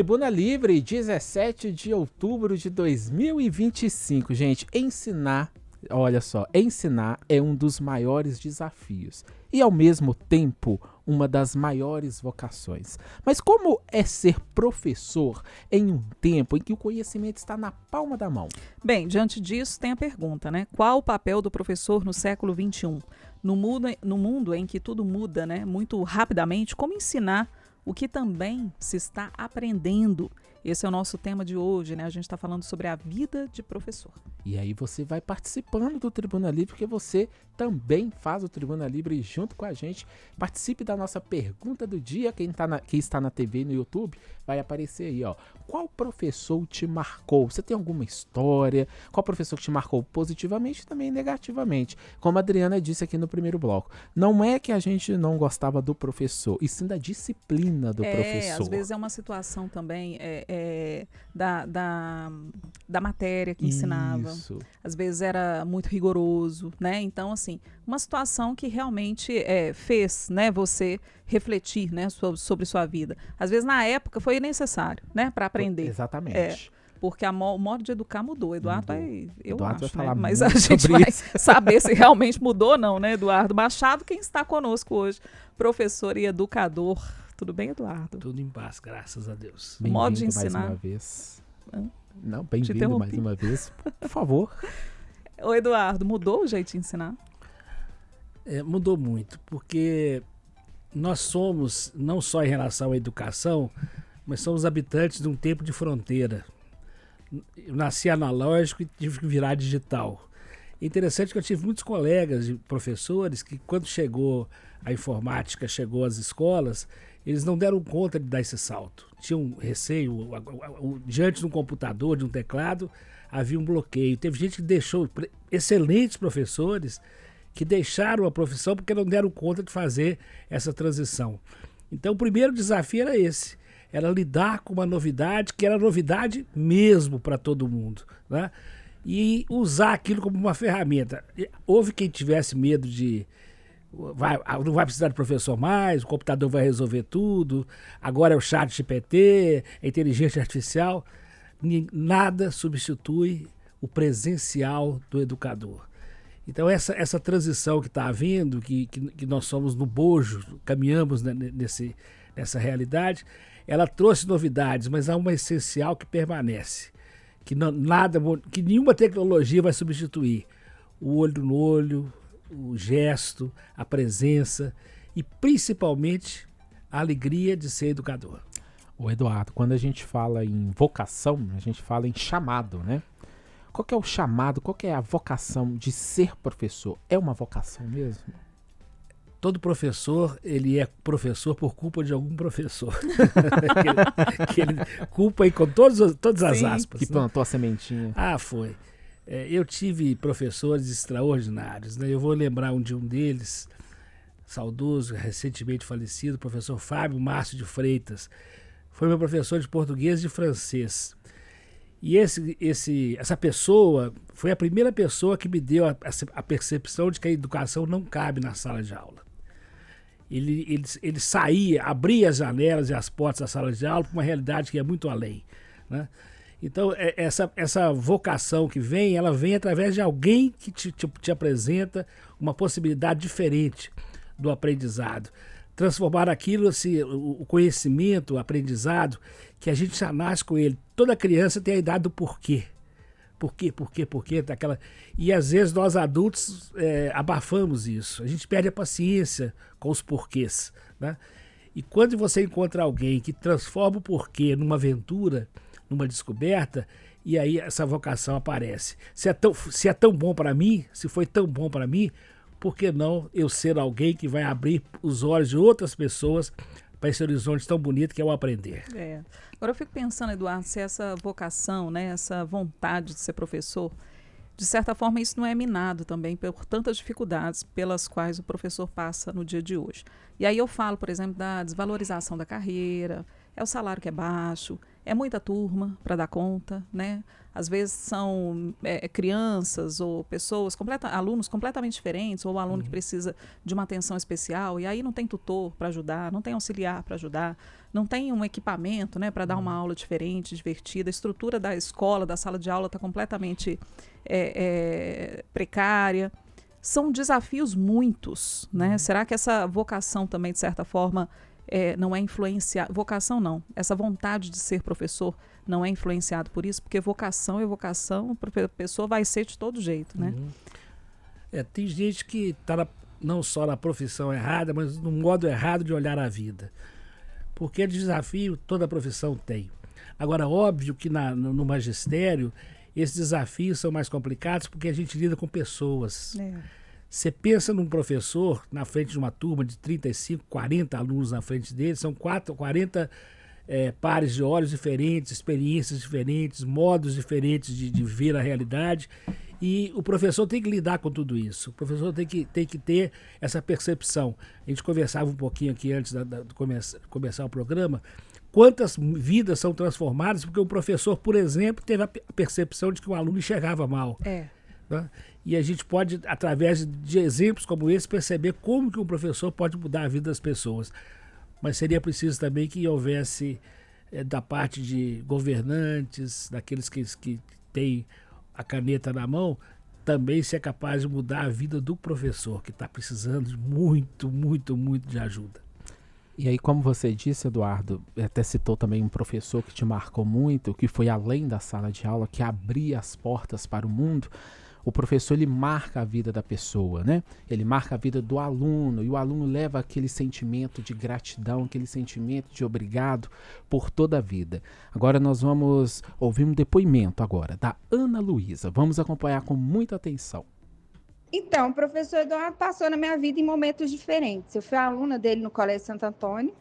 Tribuna Livre, 17 de outubro de 2025. Gente, ensinar, olha só, ensinar é um dos maiores desafios e, ao mesmo tempo, uma das maiores vocações. Mas como é ser professor em um tempo em que o conhecimento está na palma da mão? Bem, diante disso tem a pergunta, né? Qual o papel do professor no século XXI? No mundo em que tudo muda, né, muito rapidamente, como ensinar o que também se está aprendendo? Esse é o nosso tema de hoje, né? A gente está falando sobre a vida de professor. E aí você vai participando do Tribuna Livre, porque você também faz o Tribuna Livre junto com a gente. Participe da nossa pergunta do dia. Quem está na TV e no YouTube vai aparecer aí, ó. Qual professor te marcou? Você tem alguma história? Qual professor que te marcou positivamente e também negativamente? Como a Adriana disse aqui no primeiro bloco, não é que a gente não gostava do professor, e sim da disciplina do professor. Às vezes é uma situação também da matéria que ensinava. Isso. Às vezes era muito rigoroso, né? Então, assim, uma situação que realmente fez, né, você refletir, né, sobre sua vida. Às vezes, na época, foi necessário, né, para aprender. Exatamente. Porque o modo de educar mudou. Eduardo Vai falar, né? Mas muito a gente sobre vai saber se realmente mudou ou não, né, Eduardo Machado, quem está conosco hoje, professor e educador. Tudo bem, Eduardo? Tudo em paz, graças a Deus. Bem-vindo modo de ensinar. mais uma vez. Hã? Não, bem-vindo mais uma vez. Por favor. Ô, Eduardo, mudou o jeito de ensinar? Mudou muito, porque nós somos, não só em relação à educação, mas somos habitantes de um tempo de fronteira. Eu nasci analógico e tive que virar digital. É interessante que eu tive muitos colegas de professores que, quando chegou a informática, chegou às escolas, eles não deram conta de dar esse salto. Tinham um receio, diante de um computador, de um teclado, havia um bloqueio. Teve gente que deixou, excelentes professores, que deixaram a profissão porque não deram conta de fazer essa transição. Então o primeiro desafio era esse, era lidar com uma novidade que era novidade mesmo para todo mundo, né? E usar aquilo como uma ferramenta. Houve quem tivesse medo de não vai precisar de professor mais, o computador vai resolver tudo, agora é o chat GPT, a inteligência artificial. Nada substitui o presencial do educador. Então essa transição que está havendo, que nós somos no bojo, caminhamos nessa realidade, ela trouxe novidades, mas há uma essencial que permanece, que nenhuma tecnologia vai substituir: o olho no olho, o gesto, a presença e principalmente a alegria de ser educador. O Eduardo, quando a gente fala em vocação, a gente fala em chamado, né? Qual que é o chamado, qual que é a vocação de ser professor? É uma vocação mesmo? Todo professor, ele é professor por culpa de algum professor. que ele culpa aí com todas as aspas. Que plantou a sementinha. Foi. Eu tive professores extraordinários, né? Eu vou lembrar de um deles, saudoso, recentemente falecido, o professor Fábio Márcio de Freitas. Foi meu professor de português e de francês. E essa pessoa foi a primeira pessoa que me deu a percepção de que a educação não cabe na sala de aula. Ele saía, abria as janelas e as portas da sala de aula para uma realidade que é muito além, né? Então, essa vocação que vem, ela vem através de alguém que te apresenta uma possibilidade diferente do aprendizado. Transformar aquilo, assim, o conhecimento, o aprendizado, que a gente já nasce com ele. Toda criança tem a idade do porquê. Por quê? E às vezes nós adultos abafamos isso. A gente perde a paciência com os porquês, né? E quando você encontra alguém que transforma o porquê numa aventura, numa descoberta, e aí essa vocação aparece. Se é tão bom para mim, se foi tão bom para mim, por que não eu ser alguém que vai abrir os olhos de outras pessoas para esse horizonte tão bonito que é o aprender? Agora eu fico pensando, Eduardo, se essa vocação, né, essa vontade de ser professor, de certa forma isso não é minado também por tantas dificuldades pelas quais o professor passa no dia de hoje. E aí eu falo, por exemplo, da desvalorização da carreira, é o salário que é baixo, É muita turma para dar conta, né? Às vezes são crianças ou pessoas, alunos completamente diferentes, ou aluno que precisa de uma atenção especial, e aí não tem tutor para ajudar, não tem auxiliar para ajudar, não tem um equipamento, né, para dar uma aula diferente, divertida. A estrutura da escola, da sala de aula está completamente precária. São desafios muitos, né? Será que essa vocação também, de certa forma, não é influenciada? Vocação não, essa vontade de ser professor não é influenciado por isso? Porque vocação é vocação, a pessoa vai ser de todo jeito, né? Tem gente que está não só na profissão errada, mas no modo errado de olhar a vida. Porque desafio toda profissão tem. Agora, óbvio que no magistério, esses desafios são mais complicados porque a gente lida com pessoas. Você pensa num professor na frente de uma turma de 35, 40 alunos na frente dele, são 40 pares de olhos diferentes, experiências diferentes, modos diferentes de ver a realidade. E o professor tem que lidar com tudo isso. O professor tem que ter essa percepção. A gente conversava um pouquinho aqui antes de começar o programa. Quantas vidas são transformadas porque o professor, por exemplo, teve a percepção de que o aluno enxergava mal. Né? E a gente pode, através de exemplos como esse, perceber como que um professor pode mudar a vida das pessoas. Mas seria preciso também que houvesse, da parte de governantes, daqueles que têm a caneta na mão, também ser capaz de mudar a vida do professor, que está precisando de muito, muito, muito de ajuda. E aí, como você disse, Eduardo, até citou também um professor que te marcou muito, que foi além da sala de aula, que abria as portas para o mundo. O professor, ele marca a vida da pessoa, né? Ele marca a vida do aluno, e o aluno leva aquele sentimento de gratidão, aquele sentimento de obrigado por toda a vida. Agora nós vamos ouvir um depoimento agora da Ana Luísa. Vamos acompanhar com muita atenção. Então, o professor Eduardo passou na minha vida em momentos diferentes. Eu fui aluna dele no Colégio Santo Antônio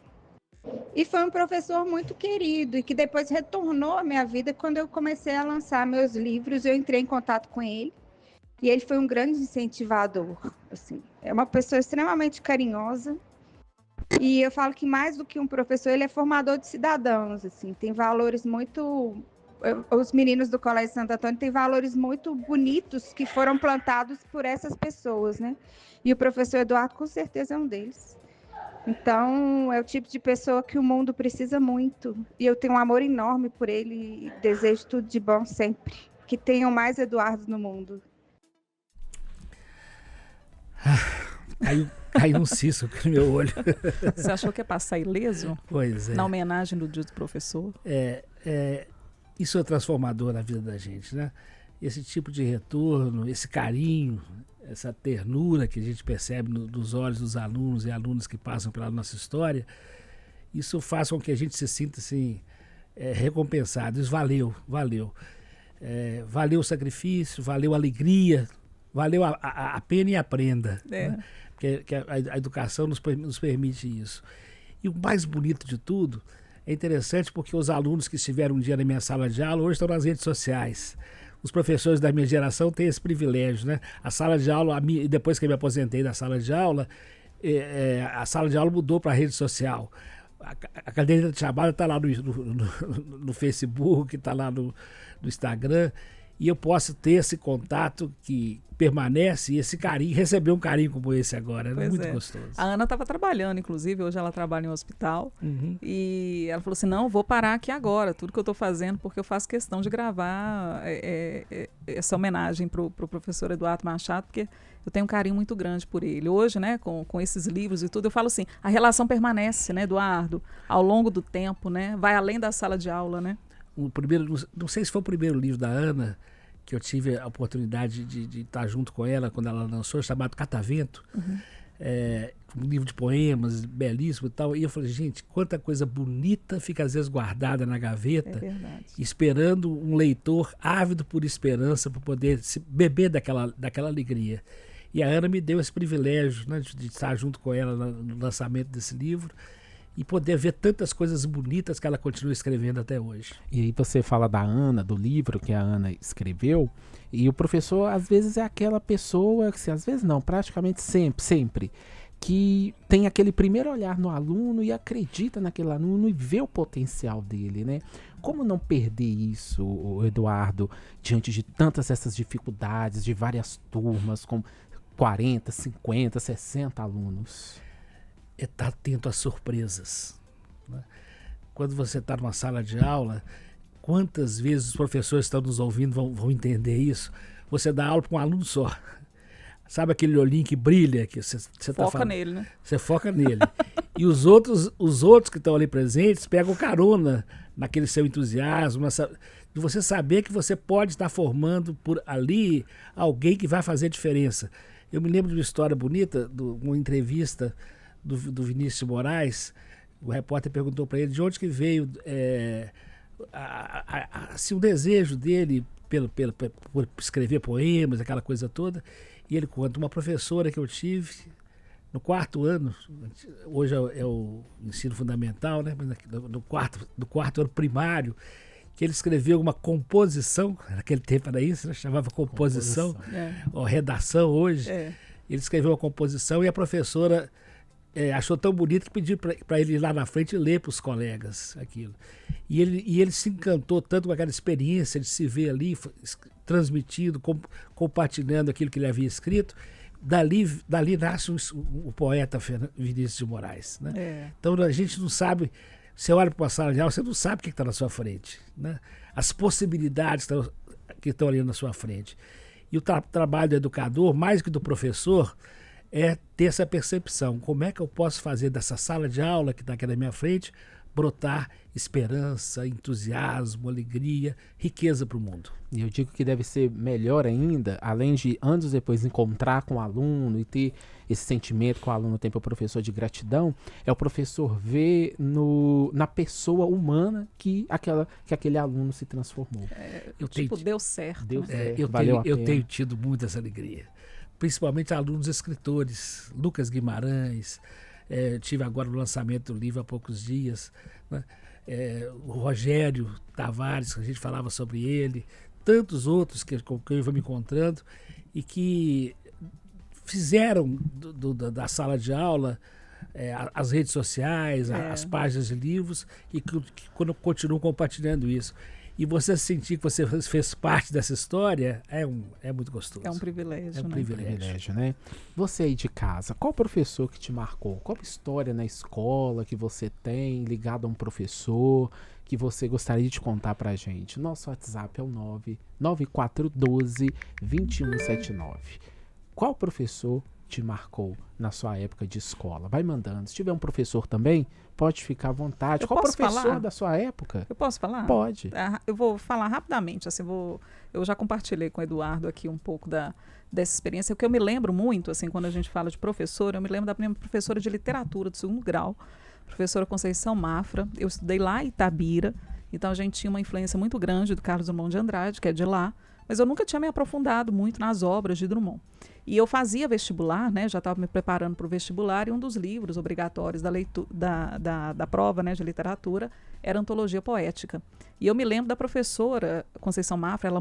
e foi um professor muito querido e que depois retornou à minha vida quando eu comecei a lançar meus livros. Eu entrei em contato com ele e ele foi um grande incentivador. Assim, é uma pessoa extremamente carinhosa e eu falo que mais do que um professor, ele é formador de cidadãos. Assim, tem valores muito... Os meninos do Colégio Santo Antônio têm valores muito bonitos que foram plantados por essas pessoas, né? E o professor Eduardo, com certeza, é um deles. Então, é o tipo de pessoa que o mundo precisa muito. E eu tenho um amor enorme por ele e desejo tudo de bom sempre. Que tenham mais Eduardos no mundo. Caiu um cisco no meu olho. Você achou que ia passar ileso? Pois é. Na homenagem do Dia do Professor? Isso é transformador na vida da gente, né? Esse tipo de retorno, esse carinho, essa ternura que a gente percebe nos olhos dos alunos e alunas que passam pela nossa história, isso faz com que a gente se sinta assim, recompensado. Isso valeu. Valeu o sacrifício, valeu a alegria, valeu a pena e a prenda. Né? Porque a educação nos permite isso. E o mais bonito de tudo, é interessante porque os alunos que estiveram um dia na minha sala de aula hoje estão nas redes sociais. Os professores da minha geração têm esse privilégio, né? A sala de aula, depois que eu me aposentei da sala de aula, a sala de aula mudou para a rede social. A cadeira de chamada está lá no Facebook, está lá no Instagram, e eu posso ter esse contato que permanece e esse carinho, receber um carinho como esse agora, é muito gostoso. A Ana estava trabalhando, inclusive, hoje ela trabalha em um hospital, e ela falou assim, não, vou parar aqui agora, tudo que eu estou fazendo, porque eu faço questão de gravar essa homenagem para o professor Eduardo Machado, porque eu tenho um carinho muito grande por ele. Hoje, né, com esses livros e tudo, eu falo assim, a relação permanece, né, Eduardo, ao longo do tempo, né, vai além da sala de aula, né? Não sei se foi o primeiro livro da Ana, que eu tive a oportunidade de estar junto com ela quando ela lançou, chamado Catavento, um livro de poemas, belíssimo e tal. E eu falei, gente, quanta coisa bonita fica às vezes guardada na gaveta, esperando um leitor ávido por esperança para poder beber daquela alegria. E a Ana me deu esse privilégio, né, de estar junto com ela no lançamento desse livro e poder ver tantas coisas bonitas que ela continua escrevendo até hoje. E aí você fala da Ana, do livro que a Ana escreveu, e o professor às vezes é aquela pessoa, que às vezes não, praticamente sempre, que tem aquele primeiro olhar no aluno e acredita naquele aluno e vê o potencial dele, né? Como não perder isso, Eduardo, diante de tantas essas dificuldades, de várias turmas, com 40, 50, 60 alunos? É estar atento às surpresas, né? Quando você está numa sala de aula, quantas vezes os professores que estão nos ouvindo vão entender isso? Você dá aula para um aluno só. Sabe aquele olhinho que brilha? Que você tá Foca falando? nele, né? Você foca nele. E os outros que estão ali presentes pegam carona naquele seu entusiasmo, de você saber que você pode estar formando por ali alguém que vai fazer diferença. Eu me lembro de uma história bonita, uma entrevista do Vinícius de Moraes. O repórter perguntou para ele de onde que veio assim, o desejo dele por escrever poemas, aquela coisa toda. E ele conta, uma professora que eu tive no 4º ano, hoje é o ensino fundamental, né? Mas no quarto ano primário, que ele escreveu uma composição, naquele tempo era isso, né? Chamava composição. Ou redação hoje. Ele escreveu uma composição e a professora achou tão bonito que pediu para ele ir lá na frente e ler para os colegas aquilo. E ele se encantou tanto com aquela experiência de se ver ali, transmitindo, compartilhando aquilo que ele havia escrito. Dali nasce o poeta Vinícius de Moraes, né? Então a gente não sabe, você olha para uma sala de aula, você não sabe o que está na sua frente, né? As possibilidades que estão ali na sua frente. E o trabalho do educador, mais que do professor, é ter essa percepção. Como é que eu posso fazer dessa sala de aula que está aqui na minha frente brotar esperança, entusiasmo, alegria, riqueza para o mundo? E eu digo que deve ser melhor ainda, além de anos depois encontrar com o aluno e ter esse sentimento que o aluno tem para o professor de gratidão, é o professor ver na pessoa humana que aquele aluno se transformou. Deu certo. Deu né? certo, Eu tenho tido muito essa alegria. Principalmente alunos escritores, Lucas Guimarães, tive agora o lançamento do livro há poucos dias, né? O Rogério Tavares, que a gente falava sobre ele, tantos outros com quem eu vou me encontrando e que fizeram da sala de aula as redes sociais, as páginas de livros e que continuam compartilhando isso. E você sentir que você fez parte dessa história é muito gostoso. É um privilégio, É um né? privilégio, né? Você aí de casa, qual professor que te marcou? Qual história na escola que você tem ligado a um professor que você gostaria de contar pra gente? Nosso WhatsApp é o 99412-2179. Qual professor te marcou na sua época de escola? Vai mandando. Se tiver um professor também, pode ficar à vontade. Qual professor falar? da sua época? Eu posso falar? Pode. Eu vou falar rapidamente. Assim, eu já compartilhei com o Eduardo aqui um pouco dessa experiência. O que eu me lembro muito, assim, quando a gente fala de professor, eu me lembro da minha professora de literatura do 2º grau, professora Conceição Mafra. Eu estudei lá em Itabira, então a gente tinha uma influência muito grande do Carlos Drummond de Andrade, que é de lá, mas eu nunca tinha me aprofundado muito nas obras de Drummond. E eu fazia vestibular, né, já estava me preparando para o vestibular, e um dos livros obrigatórios da prova, né, de literatura era Antologia Poética. E eu me lembro da professora Conceição Mafra, ela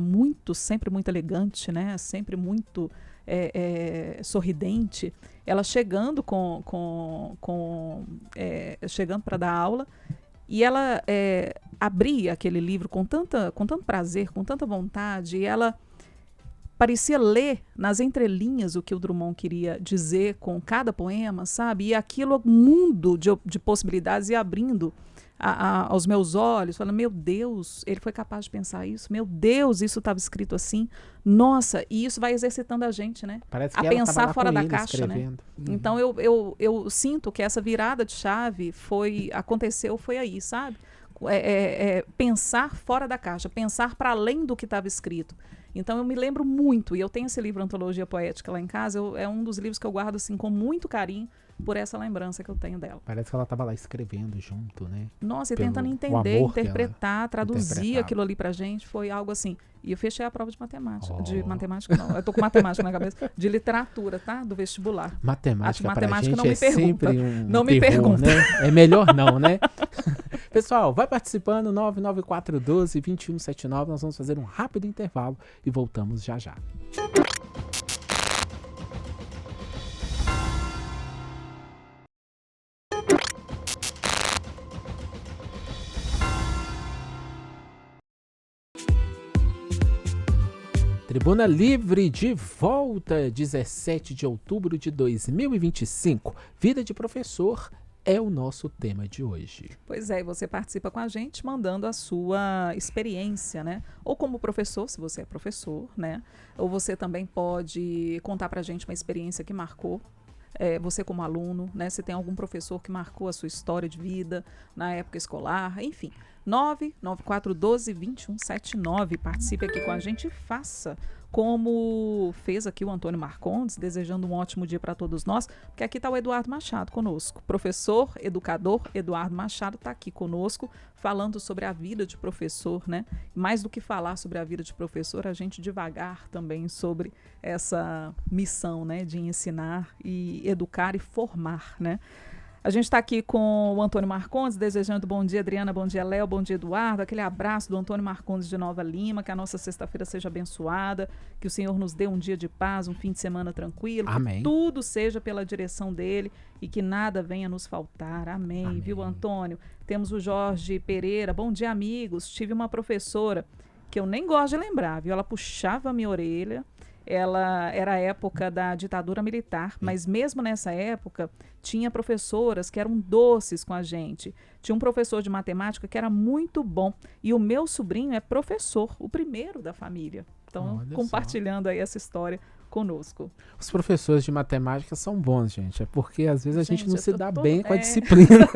sempre muito elegante, né, sempre muito sorridente, ela chegando chegando para dar aula, e ela abria aquele livro com tanto prazer, com tanta vontade, e ela parecia ler nas entrelinhas o que o Drummond queria dizer com cada poema, sabe? E aquilo, um mundo de possibilidades ia abrindo aos meus olhos, falando, meu Deus, ele foi capaz de pensar isso, meu Deus, isso estava escrito assim, nossa, e isso vai exercitando a gente, né? Parece que a ela pensar tava lá fora com da ele, caixa, escrevendo. né? Então eu sinto que essa virada de chave foi aí, sabe? Pensar fora da caixa, pensar para além do que estava escrito. Então eu me lembro muito, e eu tenho esse livro Antologia Poética lá em casa, é um dos livros que eu guardo assim com muito carinho por essa lembrança que eu tenho dela. Parece que ela estava lá escrevendo junto, né? Nossa, e Pelo tentando o entender, amor que interpretar, traduzir interpretava. aquilo ali pra gente, foi algo assim. E eu fechei a prova de matemática. Oh. De matemática não, eu tô com matemática na cabeça. De literatura, tá? Do vestibular. Matemática, Matemática pra não gente me é pergunta. sempre um Não me terror, pergunta. né? É melhor não, né? Pessoal, vai participando, 99412-2179. Nós vamos fazer um rápido intervalo e voltamos já já. Tribuna Livre de volta, 17 de outubro de 2025. Vida de professor é o nosso tema de hoje. Pois é, e você participa com a gente mandando a sua experiência, né? Ou como professor, se você é professor, né? Ou você também pode contar pra gente uma experiência que marcou você como aluno, né? Se tem algum professor que marcou a sua história de vida na época escolar, enfim. 99412-2179. Participe aqui com a gente e faça como fez aqui o Antônio Marcondes, desejando um ótimo dia para todos nós, porque aqui está o Eduardo Machado conosco. Professor, educador, Eduardo Machado está aqui conosco, falando sobre a vida de professor, né? Mais do que falar sobre a vida de professor, a gente devagar também sobre essa missão, né? De ensinar e educar e formar, né? A gente está aqui com o Antônio Marcondes, desejando bom dia, Adriana, bom dia, Léo, bom dia, Eduardo. Aquele abraço do Antônio Marcondes de Nova Lima, que a nossa sexta-feira seja abençoada, que o Senhor nos dê um dia de paz, um fim de semana tranquilo. Amém. Que tudo seja pela direção dele e que nada venha nos faltar. Amém. Amém. Viu, Antônio? Temos o Jorge Pereira. Bom dia, amigos. Tive uma professora que eu nem gosto de lembrar, viu? Ela puxava a minha orelha. Ela era a época da ditadura militar, mas mesmo nessa época tinha professoras que eram doces com a gente. Tinha um professor de matemática que era muito bom e o meu sobrinho é professor, o primeiro da família. Então, Olha compartilhando aí essa história conosco. Os professores de matemática são bons, gente. É porque às vezes a gente não se dá tô bem com a disciplina.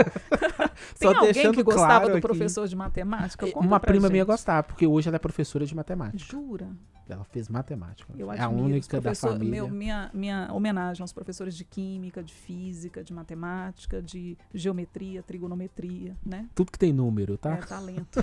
Tem Só alguém deixando que gostava claro do aqui. professor de matemática? Conta Uma pra prima gente. minha gostava, porque hoje ela é professora de matemática. Jura? Ela fez matemática. Eu É a admiro os única da professores- família. minha homenagem aos professores de química, de física, de matemática, de geometria, trigonometria, né? Tudo que tem número, tá? É talento.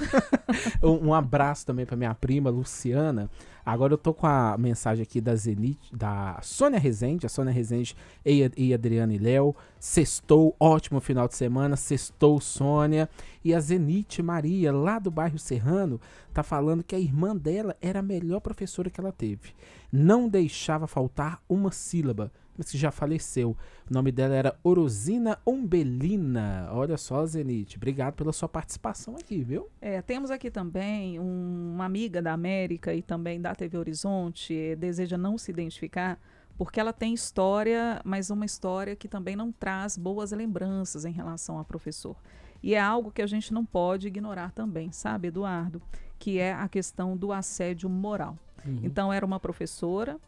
Um abraço também pra minha prima, Luciana. Agora eu tô com a mensagem aqui da Zenite, da Sônia Rezende. A Sônia Rezende e Adriana e Léo. Sextou, ótimo final de semana. Sextou, Sônia. E a Zenite Maria, lá do bairro Serrano, tá falando que a irmã dela era a melhor professora que ela teve. Não deixava faltar uma sílaba, mas que já faleceu. O nome dela era Orosina Umbelina. Olha só, Zenite. Obrigado pela sua participação aqui, viu? Temos aqui também uma amiga da América e também da TV Horizonte, deseja não se identificar, porque ela tem história, mas uma história que também não traz boas lembranças em relação a professor. E é algo que a gente não pode ignorar também, sabe, Eduardo? Que é a questão do assédio moral. Então, era uma professora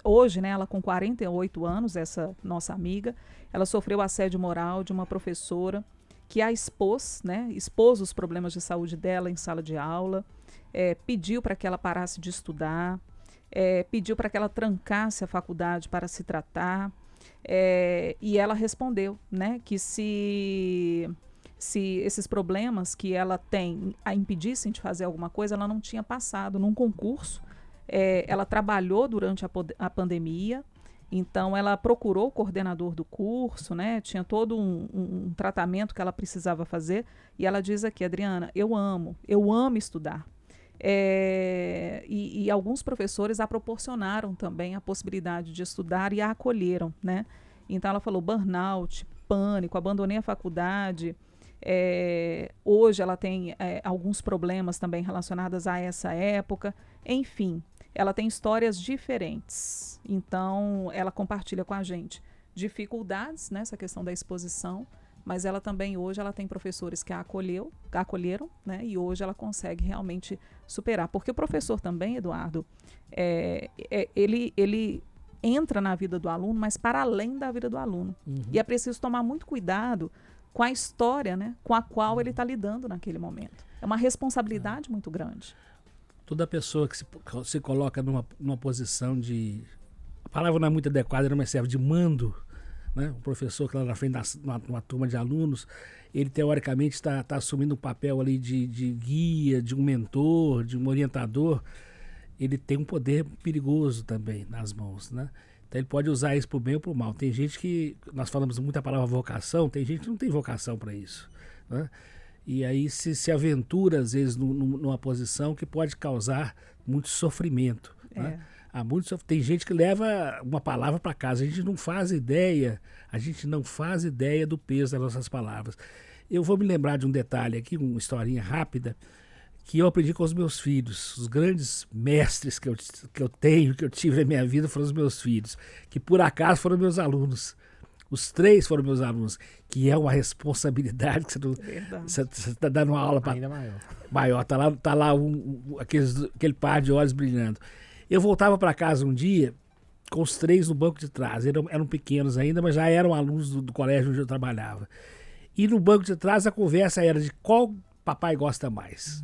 hoje, né, ela com 48 anos, essa nossa amiga, ela sofreu assédio moral de uma professora que a expôs, né, expôs os problemas de saúde dela em sala de aula, pediu para que ela parasse de estudar, pediu para que ela trancasse a faculdade para se tratar, e ela respondeu, né, que se esses problemas que ela tem a impedissem de fazer alguma coisa, ela não tinha passado num concurso. Ela trabalhou durante a pandemia, então ela procurou o coordenador do curso, né? Tinha todo um tratamento que ela precisava fazer, e ela diz aqui, Adriana, eu amo estudar. E alguns professores a proporcionaram também a possibilidade de estudar e a acolheram, né? Então ela falou burnout, pânico, abandonei a faculdade. Hoje ela tem alguns problemas também relacionados a essa época. Enfim, ela tem histórias diferentes. Então, ela compartilha com a gente dificuldades nessa questão da exposição, mas ela também hoje ela tem professores que a acolheram, né? E hoje ela consegue realmente superar. Porque o professor também, Eduardo, ele entra na vida do aluno, mas para além da vida do aluno. E é preciso tomar muito cuidado com a história, né, com a qual ele está lidando naquele momento. É uma responsabilidade muito grande. Toda pessoa que se coloca numa posição de... A palavra não é muito adequada, mas serve de mando, né? O professor que lá na frente, numa turma de alunos, ele teoricamente está assumindo um papel ali de guia, de um mentor, de um orientador. Ele tem um poder perigoso também nas mãos, né? Então ele pode usar isso para o bem ou para o mal. Tem gente que, nós falamos muito a palavra vocação, tem gente que não tem vocação para isso, né? E aí se aventura, às vezes, numa posição que pode causar muito sofrimento, né? Tem gente que leva uma palavra para casa, a gente não faz ideia do peso das nossas palavras. Eu vou me lembrar de um detalhe aqui, uma historinha rápida, que eu aprendi com os meus filhos. Os grandes mestres que eu tenho, que eu tive na minha vida, foram os meus filhos, que por acaso foram meus alunos. Os 3 foram meus alunos, que é uma responsabilidade que você está dando uma aula para Ainda maior. maior. Tá lá aquele par de olhos brilhando. Eu voltava para casa um dia com os 3 no banco de trás. Eram pequenos ainda, mas já eram alunos do colégio onde eu trabalhava. E no banco de trás a conversa era de qual papai gosta mais.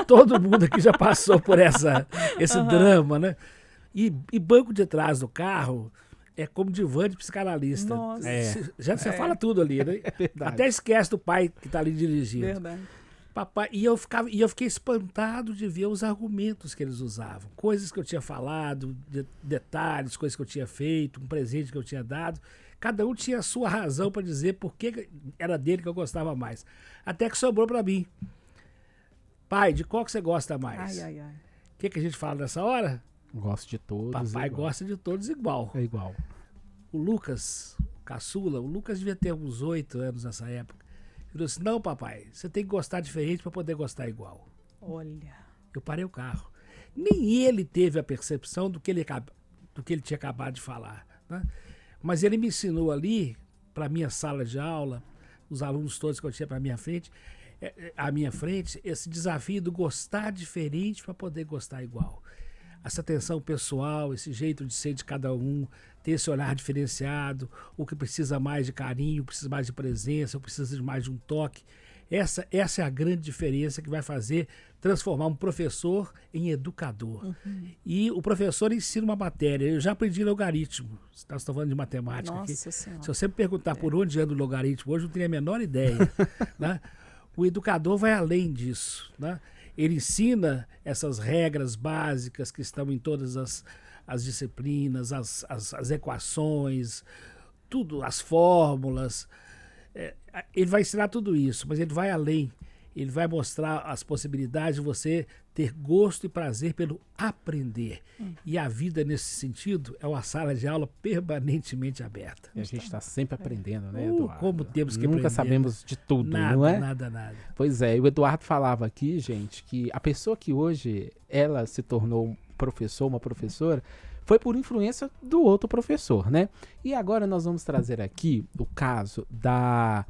Todo mundo aqui já passou por esse drama, né? E banco de trás do carro é como divã de psicanalista. Nossa. Você fala tudo ali, né? Verdade. Até esquece do pai que está ali dirigindo. Verdade. Papai, e eu fiquei espantado de ver os argumentos que eles usavam. Coisas que eu tinha falado, detalhes, coisas que eu tinha feito, um presente que eu tinha dado. Cada um tinha a sua razão para dizer por que era dele que eu gostava mais. Até que sobrou para mim. Pai, de qual que você gosta mais? Ai, ai, ai. O que a gente fala nessa hora? Gosto de todos. Papai igual. gosta de todos igual. É igual. O Lucas, o caçula, o Lucas devia ter uns 8 anos nessa época. Ele falou assim, não, papai, você tem que gostar diferente para poder gostar igual. Olha. Eu parei o carro. Nem ele teve a percepção do que ele tinha acabado de falar, né? Mas ele me ensinou ali, para minha sala de aula, os alunos todos que eu tinha à minha frente, esse desafio do gostar diferente para poder gostar igual. Essa atenção pessoal, esse jeito de ser de cada um, ter esse olhar diferenciado, o que precisa mais de carinho, precisa mais de presença, precisa de mais de um toque. Essa é a grande diferença que vai transformar um professor em educador. Uhum. E o professor ensina uma matéria. Eu já aprendi logaritmo. Nós estamos falando de matemática Nossa aqui. Senhora. Se você me perguntar por onde anda o logaritmo hoje, eu não tenho a menor ideia. Né? O educador vai além disso. Né? Ele ensina essas regras básicas que estão em todas as disciplinas, as equações, tudo, as fórmulas. Ele vai ensinar tudo isso, mas ele vai além. Ele vai mostrar as possibilidades de você ter gosto e prazer pelo aprender. E a vida, nesse sentido, é uma sala de aula permanentemente aberta. E a gente está sempre aprendendo, né, Eduardo? Como temos que Nunca aprender. sabemos de tudo, Nada, não é? nada. Pois é, e o Eduardo falava aqui, gente, que a pessoa que hoje ela se tornou um professor, uma professora, foi por influência do outro professor, né? E agora nós vamos trazer aqui o caso da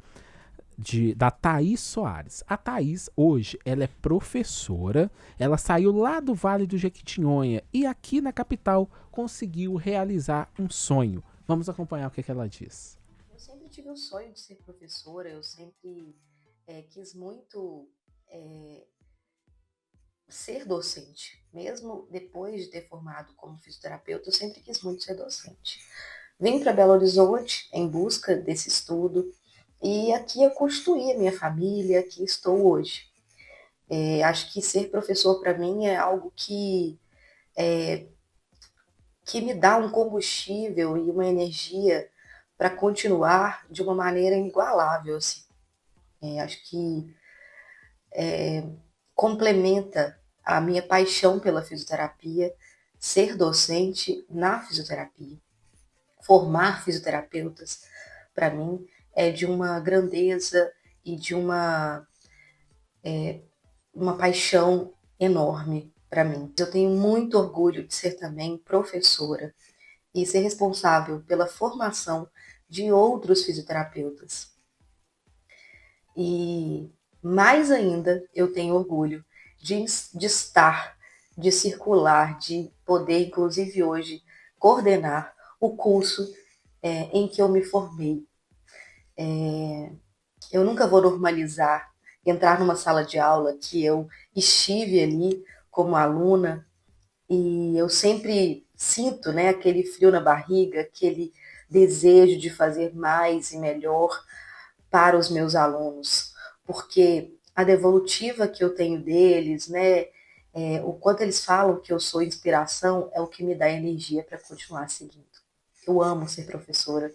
Thaís Soares. A Thaís, hoje, ela é professora, ela saiu lá do Vale do Jequitinhonha e aqui na capital conseguiu realizar um sonho. Vamos acompanhar o que ela diz. Eu sempre tive o sonho de ser professora, eu sempre quis muito ser docente. Mesmo depois de ter formado como fisioterapeuta, eu sempre quis muito ser docente. Vim para Belo Horizonte em busca desse estudo e aqui eu constituí a minha família, aqui estou hoje. Acho que ser professor para mim é algo que me dá um combustível e uma energia para continuar de uma maneira inigualável. Assim. Acho que complementa a minha paixão pela fisioterapia, ser docente na fisioterapia, formar fisioterapeutas, para mim, é de uma grandeza e de uma paixão enorme para mim. Eu tenho muito orgulho de ser também professora e ser responsável pela formação de outros fisioterapeutas. E mais ainda, eu tenho orgulho de estar, de circular, de poder, inclusive hoje, coordenar o curso em que eu me formei. Eu nunca vou normalizar entrar numa sala de aula que eu estive ali como aluna e eu sempre sinto, né, aquele frio na barriga, aquele desejo de fazer mais e melhor para os meus alunos, porque a devolutiva que eu tenho deles, né, o quanto eles falam que eu sou inspiração é o que me dá energia para continuar seguindo. Eu amo ser professora.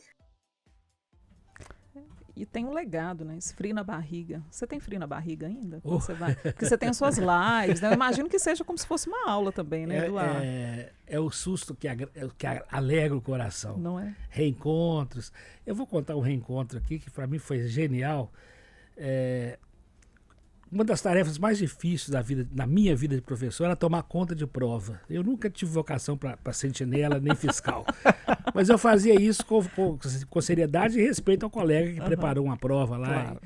E tem um legado, né? Esse frio na barriga. Você tem frio na barriga ainda? Você vai... Porque você tem as suas lives, né? Eu imagino que seja como se fosse uma aula também, né, Eduardo? É o susto que alegra o coração. Não é? Reencontros. Eu vou contar um reencontro aqui que para mim foi genial. Uma das tarefas mais difíceis da minha vida de professor era tomar conta de prova. Eu nunca tive vocação para sentinela nem fiscal. Mas eu fazia isso com seriedade e respeito ao colega que preparou uma prova lá. Claro,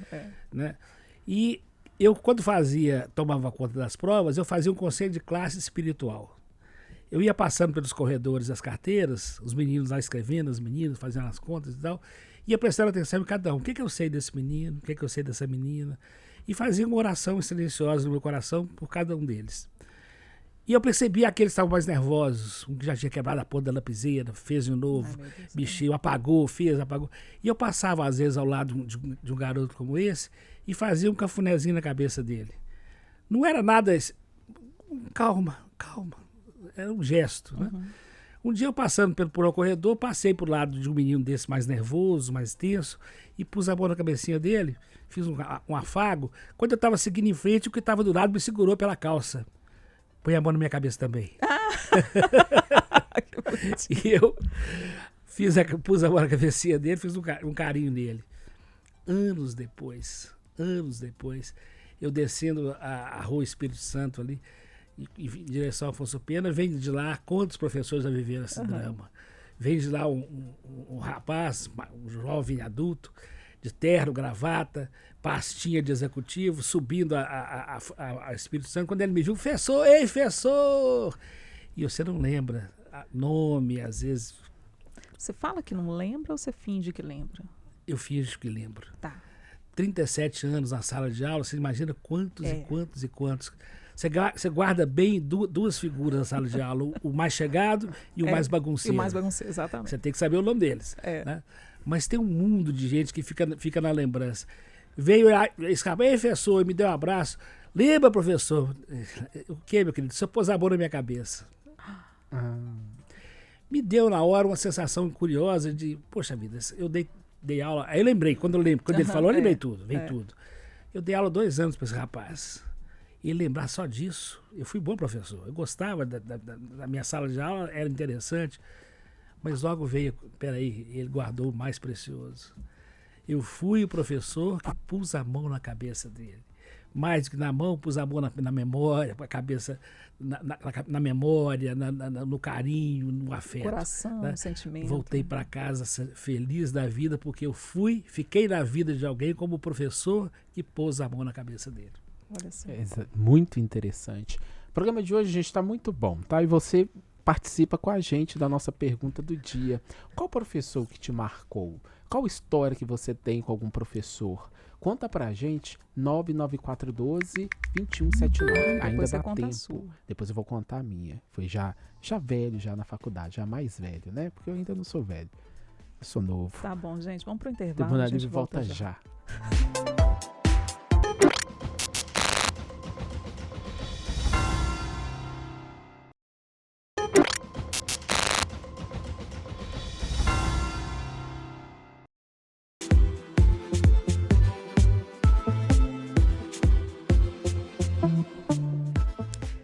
né? E eu, quando tomava conta das provas, eu fazia um conselho de classe espiritual. Eu ia passando pelos corredores das carteiras, os meninos lá escrevendo, os meninos fazendo as contas e tal, ia prestando atenção em cada um. O que eu sei desse menino? O que eu sei dessa menina? E fazia uma oração silenciosa no meu coração por cada um deles. E eu percebi aqueles que estavam mais nervosos, um que já tinha quebrado a ponta da lapiseira, fez de novo, mexeu, apagou. E eu passava, às vezes, ao lado de um garoto como esse e fazia um cafunézinho na cabeça dele. Não era nada... Calma. Era um gesto, né? Um dia eu passando por um corredor, passei por lado de um menino desse mais nervoso, mais tenso, e pus a mão na cabecinha dele, fiz um afago. Quando eu estava seguindo em frente, o que estava do lado me segurou pela calça. Põe a mão na minha cabeça também. E eu pus a mão na cabecinha dele, fiz um carinho nele. Anos depois, eu descendo a Rua Espírito Santo ali, em direção a Afonso Pena, vem de lá quantos professores já viveram esse drama. Vem de lá um rapaz, um jovem adulto, de terno, gravata, pastinha de executivo, subindo a Espírito Santo. Quando ele me viu, professor, ei, professor! E você não lembra nome, às vezes. Você fala que não lembra ou você finge que lembra? Eu finjo que lembro. Tá. 37 anos na sala de aula, você imagina quantos e quantos. Você guarda bem duas figuras na sala de aula, o mais chegado e o mais bagunceiro. E o mais bagunceiro, exatamente. Você tem que saber o nome deles. Né? Mas tem um mundo de gente que fica na lembrança. Veio, escapou, ei, professor, me deu um abraço. Lembra, professor? O que, meu querido? Você pôs a mão na minha cabeça. Me deu na hora uma sensação curiosa de, poxa vida, eu dei aula. Aí eu lembrei, quando ele falou, eu lembrei tudo, tudo. Eu dei aula 2 anos para esse rapaz. E ele lembrar só disso. Eu fui bom professor. Eu gostava da minha sala de aula, era interessante. Mas logo veio, peraí, ele guardou o mais precioso. Eu fui o professor que pus a mão na cabeça dele. Mais do que na mão, pus a mão na memória, a cabeça na memória, no carinho, no afeto. Coração, né? sentimento. Voltei para casa feliz da vida, porque eu fiquei na vida de alguém como o professor que pôs a mão na cabeça dele. Olha só. Muito interessante. O programa de hoje, gente, está muito bom, tá? E você participa com a gente da nossa pergunta do dia. Qual professor que te marcou? Qual história que você tem com algum professor? Conta pra gente, 99412-2179. Ainda dá tempo. Depois eu vou contar a minha. Foi já velho, já na faculdade, já mais velho, né? Porque eu ainda não sou velho. Eu sou novo. Tá bom, gente. Vamos pro intervalo. Tribunal a gente Livre volta já.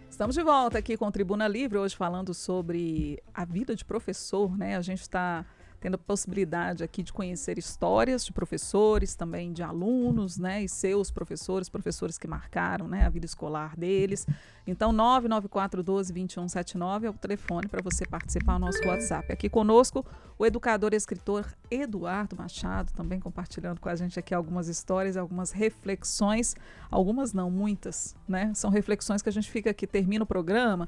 Estamos de volta aqui com o Tribuna Livre, hoje falando sobre a vida de professor, né? A gente está tendo a possibilidade aqui de conhecer histórias de professores, também de alunos, né? E seus professores que marcaram, né, a vida escolar deles. Então, 99412-2179 é o telefone para você participar do nosso WhatsApp. Aqui conosco, o educador e escritor Eduardo Machado, também compartilhando com a gente aqui algumas histórias, algumas reflexões. Algumas não, muitas, né? São reflexões que a gente fica aqui, termina o programa.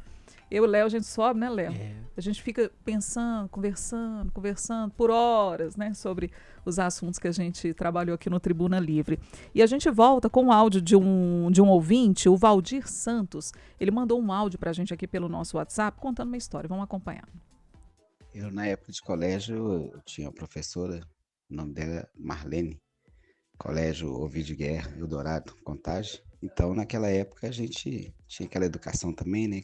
Eu e o Léo, a gente sobe, né, Léo? A gente fica pensando, conversando por horas, né, sobre os assuntos que a gente trabalhou aqui no Tribuna Livre. E a gente volta com o áudio de um ouvinte, o Valdir Santos. Ele mandou um áudio pra gente aqui pelo nosso WhatsApp, contando uma história. Vamos acompanhar. Eu, na época de colégio, eu tinha uma professora, o nome dela era Marlene, colégio Ovidio Guerra, Eldorado, Contagem. Então, naquela época, a gente tinha aquela educação também, né?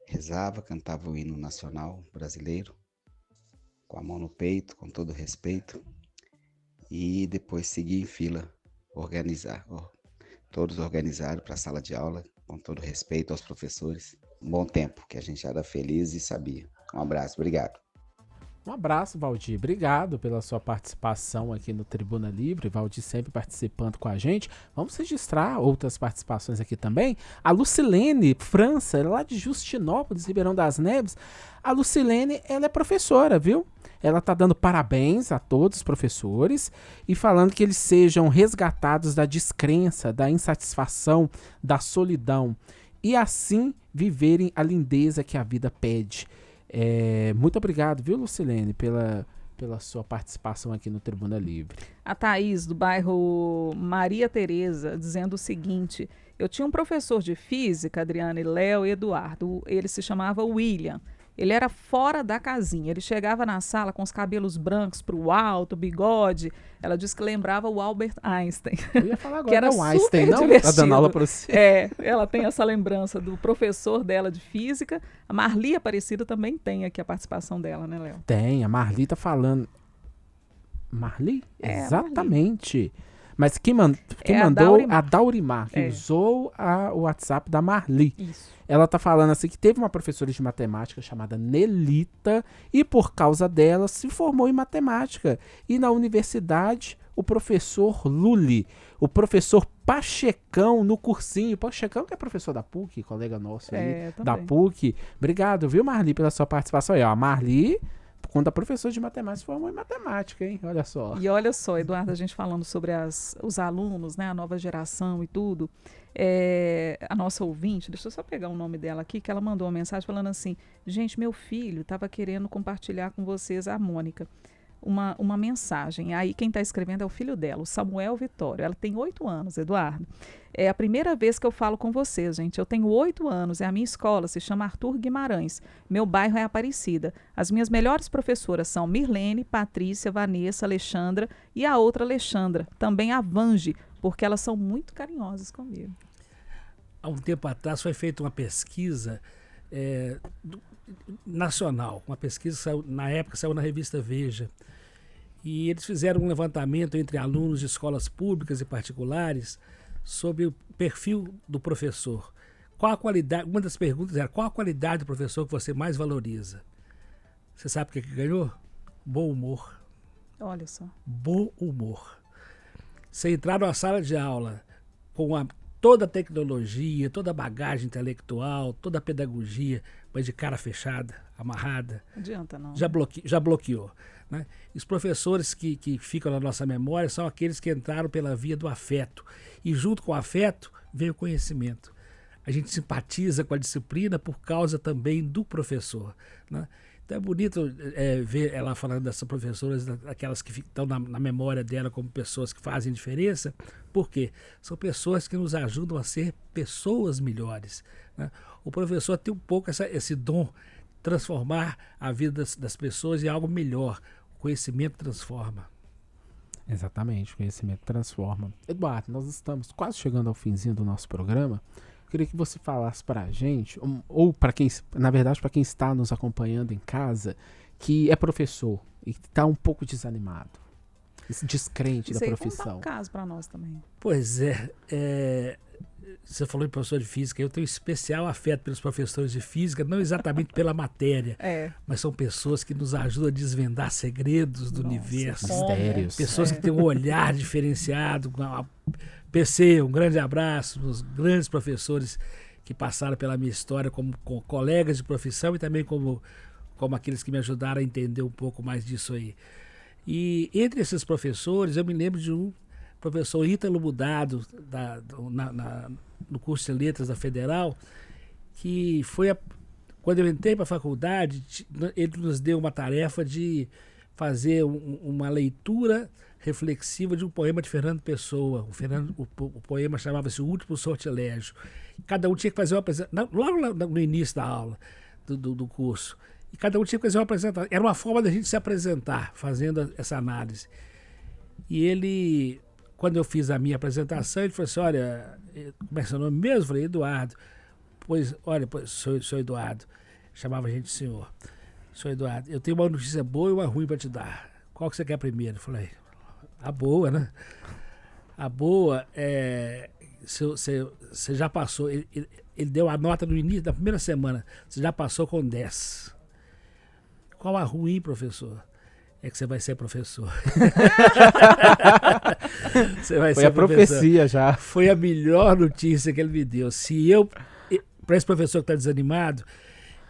Rezava, cantava o hino nacional brasileiro, com a mão no peito, com todo respeito, e depois seguia em fila, todos organizaram para a sala de aula, com todo respeito aos professores. Um bom tempo, que a gente era feliz e sabia. Um abraço, obrigado. Um abraço, Valdir. Obrigado pela sua participação aqui no Tribuna Livre. Valdir sempre participando com a gente. Vamos registrar outras participações aqui também. A Lucilene França, ela é lá de Justinópolis, Ribeirão das Neves. A Lucilene, ela é professora, viu? Ela tá dando parabéns a todos os professores e falando que eles sejam resgatados da descrença, da insatisfação, da solidão e assim viverem a lindeza que a vida pede. Muito obrigado, viu, Lucilene, pela sua participação aqui no Tribuna Livre. A Thaís, do bairro Maria Tereza, dizendo o seguinte: eu tinha um professor de física, Adriana, Léo e Eduardo, ele se chamava William. Ele era fora da casinha, ele chegava na sala com os cabelos brancos pro alto, bigode. Ela disse que lembrava o Albert Einstein. Eu ia falar agora, que era não, Einstein, super não? divertido. Tá dando aula pra você. Ela tem essa lembrança do professor dela de física. A Marli Aparecida também tem aqui a participação dela, né, Léo? Tem, a Marli tá falando. Marli? Exatamente. Mas quem mandou a Daurimar, que usou o WhatsApp da Marli. Isso. Ela tá falando assim que teve uma professora de matemática chamada Nelita e por causa dela se formou em matemática. E na universidade, o professor Luli, o professor Pachecão no cursinho. Pachecão que é professor da PUC, colega nosso aí, da PUC. Obrigado, viu, Marli, pela sua participação aí. Ó, a Marli, quando a professora de matemática, formou em matemática, hein? Olha só. E olha só, Eduardo, a gente falando sobre os alunos, né, a nova geração e tudo. A nossa ouvinte, deixa eu só pegar o nome dela aqui, que ela mandou uma mensagem falando assim: gente, meu filho estava querendo compartilhar com vocês, a Mônica, uma mensagem. Aí quem está escrevendo é o filho dela, o Samuel Vitório. Ela tem 8 anos, Eduardo. É a primeira vez que eu falo com vocês, gente. Eu tenho 8 anos, a minha escola se chama Arthur Guimarães. Meu bairro é Aparecida. As minhas melhores professoras são Mirlene, Patrícia, Vanessa, Alexandra e a outra Alexandra, também a Vange, porque elas são muito carinhosas comigo. Há um tempo atrás foi feita uma pesquisa nacional, uma pesquisa que saiu, na época saiu na revista Veja, e eles fizeram um levantamento entre alunos de escolas públicas e particulares sobre o perfil do professor. Qual a qualidade? Uma das perguntas era: qual a qualidade do professor que você mais valoriza? Você sabe o que ganhou? Bom humor. Olha só. Bom humor. Você entrar numa sala de aula com toda a tecnologia, toda a bagagem intelectual, toda a pedagogia, mas de cara fechada, amarrada. Não adianta, não. Já bloqueou. Né? E os professores que ficam na nossa memória são aqueles que entraram pela via do afeto. E junto com o afeto veio o conhecimento. A gente simpatiza com a disciplina por causa também do professor. Né? Então é bonito ver ela falando dessas professoras, aquelas que estão na memória dela como pessoas que fazem diferença. Por quê? São pessoas que nos ajudam a ser pessoas melhores. Né? O professor tem um pouco esse dom de transformar a vida das pessoas em algo melhor. O conhecimento transforma. Exatamente, o conhecimento transforma. Eduardo, nós estamos quase chegando ao finzinho do nosso programa. Eu queria que você falasse para a gente, ou para quem, na verdade, para quem está nos acompanhando em casa, que é professor e está um pouco desanimado, descrente da profissão. Isso aí, um caso para nós também. Pois você falou em professor de física, eu tenho especial afeto pelos professores de física, não exatamente pela matéria, mas são pessoas que nos ajudam a desvendar segredos do universo. Mistérios. Pessoas que têm um olhar diferenciado. PC, um grande abraço aos grandes professores que passaram pela minha história como colegas de profissão e também como aqueles que me ajudaram a entender um pouco mais disso aí. E entre esses professores, eu me lembro de um professor Ítalo Mudado, no curso de letras da Federal, que foi, quando eu entrei para a faculdade, ele nos deu uma tarefa de fazer uma leitura reflexiva de um poema de Fernando Pessoa. O poema chamava-se O Último Sortilégio. Cada um tinha que fazer uma apresentação, logo no início da aula, do curso. E cada um tinha que fazer uma apresentação. Era uma forma da gente se apresentar, fazendo essa análise. E ele, quando eu fiz a minha apresentação, ele falou assim: olha, como é seu nome mesmo? Eu falei: Eduardo. Pois, olha, sou Eduardo. Chamava a gente de senhor. Sou Eduardo, eu tenho uma notícia boa e uma ruim para te dar. Qual que você quer primeiro? Eu falei: a boa, né? A boa você já passou. Ele deu a nota no início da primeira semana. Você já passou com 10. Qual a ruim, professor? É que você vai ser professor. Você vai Foi ser a profecia já. Foi a melhor notícia que ele me deu. Para esse professor que está desanimado,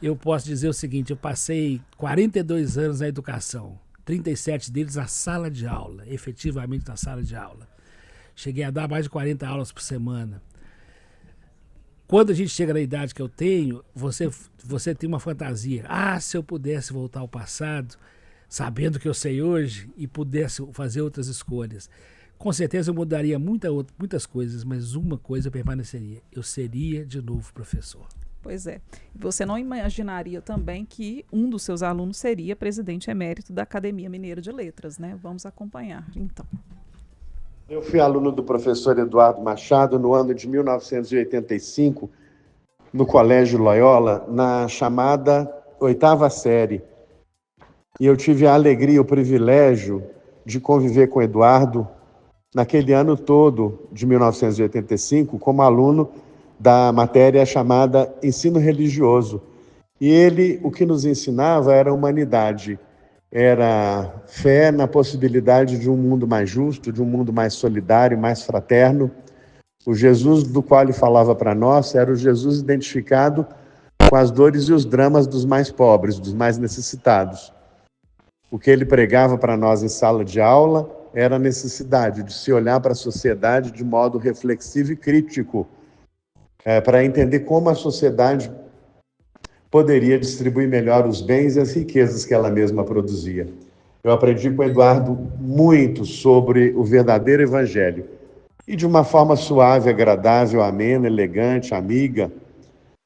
eu posso dizer o seguinte: eu passei 42 anos na educação, 37 deles na sala de aula, efetivamente na sala de aula. Cheguei a dar mais de 40 aulas por semana. Quando a gente chega na idade que eu tenho, você tem uma fantasia. Se eu pudesse voltar ao passado, sabendo o que eu sei hoje, e pudesse fazer outras escolhas. Com certeza eu mudaria muitas coisas, mas uma coisa permaneceria. Eu seria de novo professor. Pois é. Você não imaginaria também que um dos seus alunos seria presidente emérito da Academia Mineira de Letras, né? Vamos acompanhar, então. Eu fui aluno do professor Eduardo Machado no ano de 1985, no Colégio Loyola, na chamada 8ª série. E eu tive a alegria e o privilégio de conviver com o Eduardo naquele ano todo de 1985 como aluno da matéria chamada Ensino Religioso. E ele, o que nos ensinava era humanidade, era fé na possibilidade de um mundo mais justo, de um mundo mais solidário, mais fraterno. O Jesus do qual ele falava para nós era o Jesus identificado com as dores e os dramas dos mais pobres, dos mais necessitados. O que ele pregava para nós em sala de aula era a necessidade de se olhar para a sociedade de modo reflexivo e crítico, para entender como a sociedade poderia distribuir melhor os bens e as riquezas que ela mesma produzia. Eu aprendi com o Eduardo muito sobre o verdadeiro evangelho. E de uma forma suave, agradável, amena, elegante, amiga.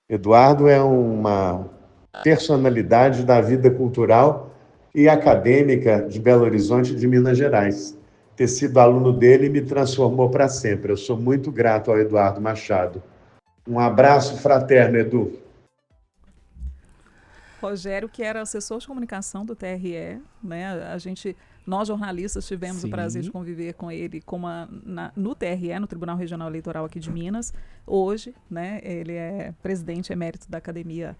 Eduardo é uma personalidade da vida cultural e acadêmica de Belo Horizonte e de Minas Gerais. Ter sido aluno dele me transformou para sempre. Eu sou muito grato ao Eduardo Machado. Um abraço fraterno, Edu. Rogério, que era assessor de comunicação do TRE, né? Nós jornalistas tivemos o prazer de conviver com ele no TRE, no Tribunal Regional Eleitoral aqui de Minas. Hoje, né, ele é presidente emérito da Academia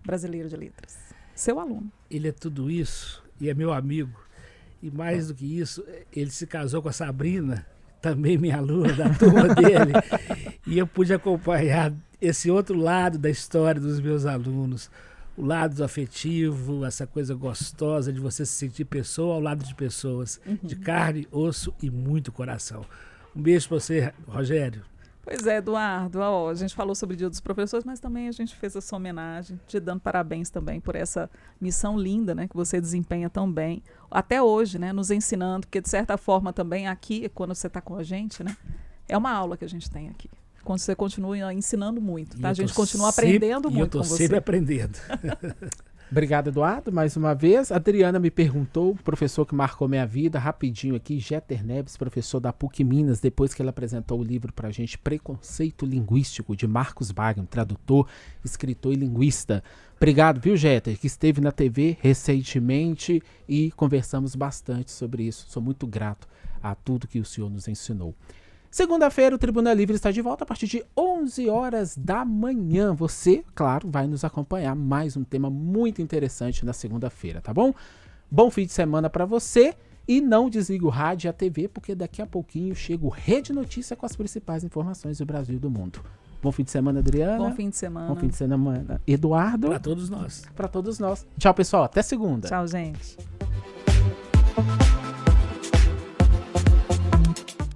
Brasileira de Letras. Seu aluno. Ele é tudo isso e é meu amigo. E mais do que isso, ele se casou com a Sabrina, também minha aluna da turma dele. E eu pude acompanhar esse outro lado da história dos meus alunos. O lado afetivo, essa coisa gostosa de você se sentir pessoa ao lado de pessoas, de carne, osso e muito coração. Um beijo para você, Rogério. Pois é, Eduardo, a gente falou sobre o Dia dos Professores, mas também a gente fez essa homenagem, te dando parabéns também por essa missão linda, né, que você desempenha tão bem, até hoje, né, nos ensinando, porque de certa forma também aqui, quando você está com a gente, né, é uma aula que a gente tem aqui. Quando você continua ensinando muito, tá? A gente continua aprendendo muito com você. Eu estou sempre aprendendo. Obrigado, Eduardo, mais uma vez. A Adriana me perguntou, o professor que marcou minha vida, rapidinho aqui, Jeter Neves, professor da PUC Minas, depois que ele apresentou o livro pra gente, Preconceito Linguístico, de Marcos Wagner, tradutor, escritor e linguista. Obrigado, viu, Jeter, que esteve na TV recentemente e conversamos bastante sobre isso. Sou muito grato a tudo que o senhor nos ensinou. Segunda-feira, o Tribuna Livre está de volta a partir de 11 horas da manhã. Você, claro, vai nos acompanhar mais um tema muito interessante na segunda-feira, tá bom? Bom fim de semana para você e não desligue o rádio e a TV, porque daqui a pouquinho chega o Rede Notícia com as principais informações do Brasil e do mundo. Bom fim de semana, Adriana. Bom fim de semana. Bom fim de semana, Eduardo. Para todos nós. Para todos nós. Tchau, pessoal. Até segunda. Tchau, gente.